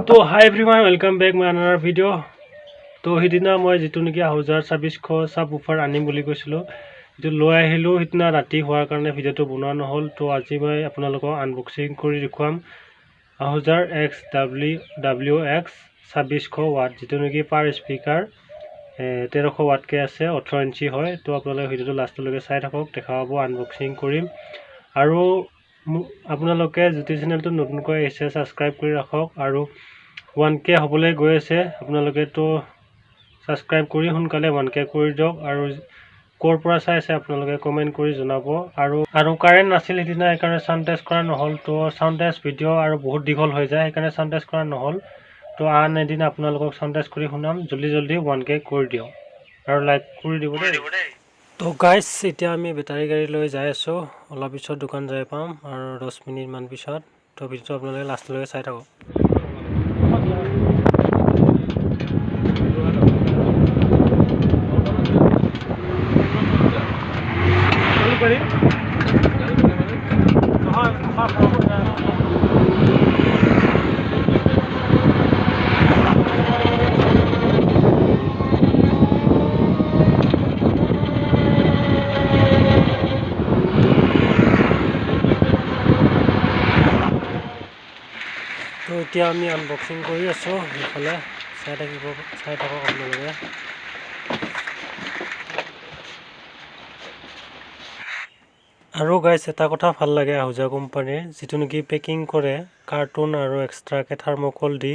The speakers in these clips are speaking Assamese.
তো হাই এভৰিৱান ওয়েলকাম বেক মাই আনাদাৰ ভিডিঅ' তো সিদিনা মই যিটো নেকি 2600 সাব উফাৰ আনিম বুলি কৈছিলোঁ সেইটো লৈ আহিলোঁ সিদিনা ৰাতি হোৱাৰ কাৰণে ভিডিঅ'টো বনোৱা নহ'ল তো আজি মই আপোনালোকক আনবক্সিং কৰি দেখুৱাম 1000XWX 2600 ৱাট যিটো নেকি পাৰ স্পিকাৰ 1300 ৱাটকে আছে 18 ইঞ্চি হয় তো আপোনালোকে ভিডিঅ'টো লাষ্টলৈকে চাই থাকক দেখা পাব আনবক্সিং কৰিম আৰু আপোনালোকে যদি চেনেলটো নতুনকৈ আহিছে সাবস্ক্ৰাইব কৰি ৰাখক আৰু 1K হ'বলৈ গৈ আছে আপোনালোকে তো সাবস্ক্ৰাইব কৰি সোনকালে 1K কৰি দিয়ক আৰু ক'ৰ পৰা চাই আছে আপোনালোকে কমেন্ট কৰি জনাব আৰু কাৰেন্ট নাছিল সিদিনা সেইকাৰণে সাউণ্ড টেষ্ট কৰা নহ'ল তো সাউণ্ড টেষ্ট ভিডিঅ' আৰু বহুত দীঘল হৈ যায় সেইকাৰণে সাউণ্ড টেষ্ট কৰা নহ'ল তো আন এদিন আপোনালোকক সাউণ্ড টেষ্ট কৰি শুনাম জলদি 1K কৰি দিয়ক আৰু লাইক কৰি দিব দেই তো গাইজ এতিয়া আমি বেটাৰী গাড়ী লৈ যাই আছোঁ অলপ পিছত দোকান যাই পাম আৰু 10 মিনিট মান পিছত তো ভিডিঅ'টো আপোনালোকে লাষ্টলৈকে চাই থাকক তো এতিয়া আমি আনবক্সিং কৰি আছোঁ এইফালে চাই থাকক আপোনালোকে আৰু গাইজ এটা কথা ভাল লাগে আহুজা কোম্পানীৰ যিটো নেকি পেকিং কৰে কাৰ্টুন আৰু এক্সট্ৰাকে থাৰ্মোকল দি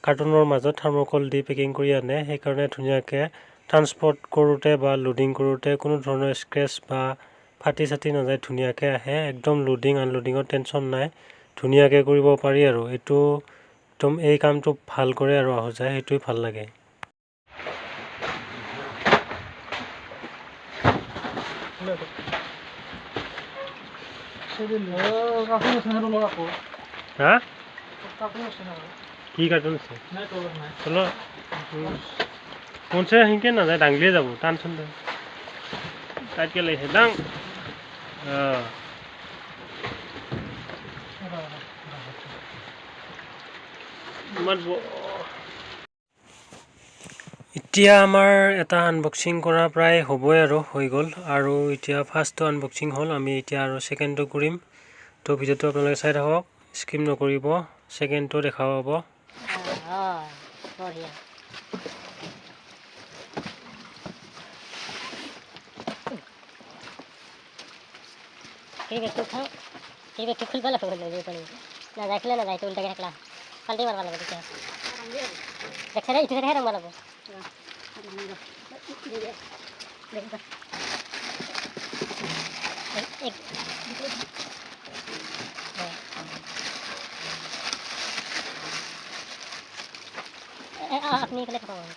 কাৰ্টুনৰ মাজত থাৰ্মোকল দি পেকিং কৰি আনে সেইকাৰণে ধুনীয়াকৈ ট্ৰান্সপৰ্ট কৰোঁতে বা লোডিং কৰোঁতে কোনো ধৰণৰ স্ক্ৰেচ বা ফাটি চাটি নাযায় ধুনীয়াকৈ আহে একদম লোডিং আনলোডিঙৰ টেনশ্যন নাই ধুনীয়াকৈ কৰিব পাৰি আৰু এইটো একদম এই কামটো ভাল কৰে আৰু আহুজাই সেইটোৱে ভাল লাগে হা কি কাৰ্টুন আছে চলো কোনছে সিংকে নাযায় ডাঙলিয়ে যাব টানচোন তাইতকে লাগিছে ডাং এতিয়া আমাৰ এটা আনবক্সিং কৰা প্ৰায় হ'বই আৰু হৈ গ'ল আৰু এতিয়া ফাৰ্ষ্টটো আনবক্সিং হ'ল আমি এতিয়া আৰু ছেকেণ্ডটো কৰিম তো ভিডিঅ'টো আপোনালোকে চাই থাকক স্কিপ নকৰিব ছেকেণ্ডটো দেখা পাব अपनी के लिए खत्म हो गया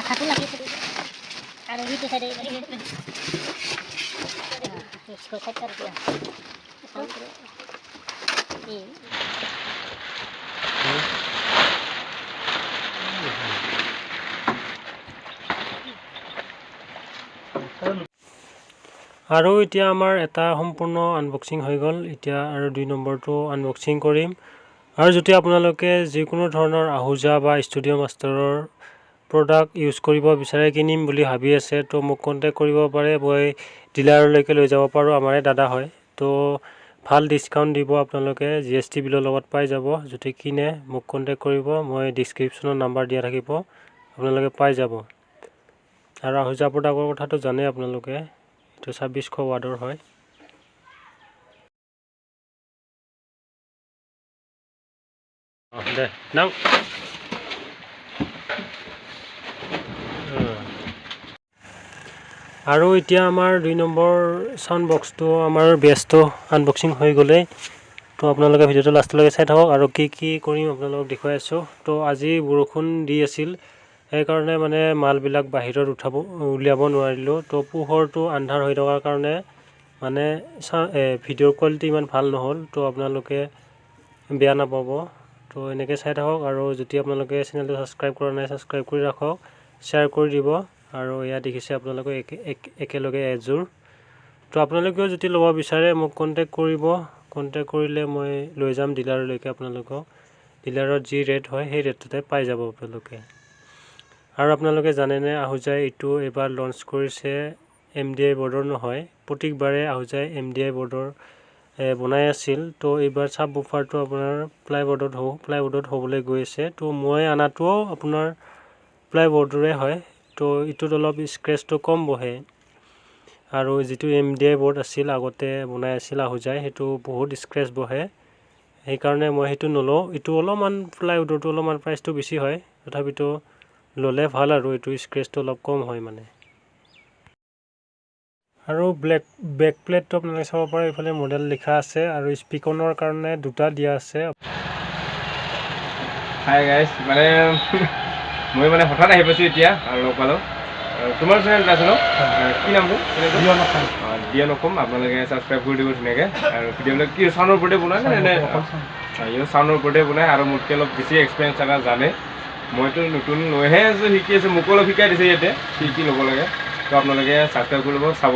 खाती लगी और ये तो साइड इसको सेट कर दिया ये আৰু এতিয়া আমাৰ এটা সম্পূৰ্ণ আনবক্সিং হৈ গ'ল এতিয়া আৰু 2 নম্বৰটো আনবক্সিং কৰিম আৰু যদি আপোনালোকে যিকোনো ধৰণৰ আহুজা বা ষ্টুডিঅ' মাষ্টাৰৰ প্ৰডাক্ট ইউজ কৰিব বিচাৰে কিনিম বুলি ভাবি আছে তো মোক কণ্টেক্ট কৰিব পাৰে মই ডিলাৰলৈকে লৈ যাব পাৰোঁ আমাৰে দাদা হয় তো ভাল ডিছকাউণ্ট দিব আপোনালোকে GST বিলৰ লগত পাই যাব যদি কিনে মোক কণ্টেক্ট কৰিব মই ডেছক্ৰিপশ্যনত নাম্বাৰ দিয়া থাকিব আপোনালোকে পাই যাব আৰু আহুজা প্ৰডাক্টৰ কথাটো জানে আপোনালোকে এইটো 2600 ৱাটৰ হয় দে নাও আৰু এতিয়া আমাৰ 2 নম্বৰ সাউণ্ড বক্সটো আমাৰ বেছটো আনবক্সিং হৈ গ'লে তো আপোনালোকে ভিডিঅ'টো লাষ্টলৈকে চাই থাকক আৰু কি কৰিম আপোনালোকক দেখুৱাই আছোঁ তো আজি বৰষুণ দি আছিল সেইকাৰণে মানে মালবিলাক বাহিৰত উলিয়াব নোৱাৰিলোঁ তো পোহৰটো আন্ধাৰ হৈ থকাৰ কাৰণে মানে ভিডিঅ'ৰ কোৱালিটি ইমান ভাল নহ'ল তো আপোনালোকে বেয়া নাপাব তো এনেকৈ চাই থাকক আৰু যদি আপোনালোকে চেনেলটো সাবস্ক্ৰাইব কৰা নাই সাবস্ক্ৰাইব কৰি ৰাখক শ্বেয়াৰ কৰি দিব আৰু এয়া দেখিছে আপোনালোকে একেলগে এযোৰ তো আপোনালোকেও যদি ল'ব বিচাৰে মোক কণ্টেক্ট কৰিব কণ্টেক্ট কৰিলে মই লৈ যাম ডিলাৰলৈকে আপোনালোকক ডিলাৰত যি ৰেট হয় সেই ৰেটতে পাই যাব আপোনালোকে আৰু আপোনালোকে জানেনে আহুজাই এইটো এইবাৰ লঞ্চ কৰিছে MDI বৰ্ডৰ নহয় প্ৰত্যেকবাৰে আহুজাই MDI বৰ্ডৰ বনাই আছিল তো এইবাৰ সাব বুফাৰটো আপোনাৰ প্লাইবৰ্ডত হ'বলৈ গৈ আছে তো মই আনাটোও আপোনাৰ প্লাইবৰ্ডৰে হয় তো ইটোত অলপ স্ক্ৰেচটো কম বহে আৰু যিটো MDI বৰ্ড আছিল আগতে বনাই আছিল আহুজাই সেইটো বহুত স্ক্ৰেচ বহে সেইকাৰণে মই সেইটো নলওঁ ইটো অলপমান প্লাইবৰ্ডটো অলপমান প্ৰাইচটো বেছি হয় তথাপিতো ল'লে ভাল আৰু এইটো স্ক্ৰেচটো অলপ কম হয় মানে আৰু বেক প্লেটটো আপোনালোকে চাব পাৰে এইফালে মডেল লিখা আছে আৰু স্পিকনৰ কাৰণে দুটা দিয়া আছে হাই গাইজ মানে মই মানে হঠাৎ আহি পাইছোঁ এতিয়া আৰু লগ পালোঁ তোমাৰ চেনেল আছে ন কি নামটো দিয়ন অসম আপোনালোকে ছাবস্ক্ৰাইব কৰি দিব ধুনীয়াকৈ আৰু ভিডিঅ'বিলাক কি চাউণ্ডৰ ওপৰতে বনায় নে চাউণ্ডৰ ওপৰতে বনায় আৰু মোতকৈ অলপ বেছি এক্সপিৰিয়েঞ্চ থকা জানে মইতো নতুন লৈহে আছোঁ শিকি আছোঁ মোকো অলপ শিকাই দিছে ইয়াতে কি ল'ব লাগে তো আপোনালোকে ছাবস্ক্ৰাইব কৰি ল'ব চাব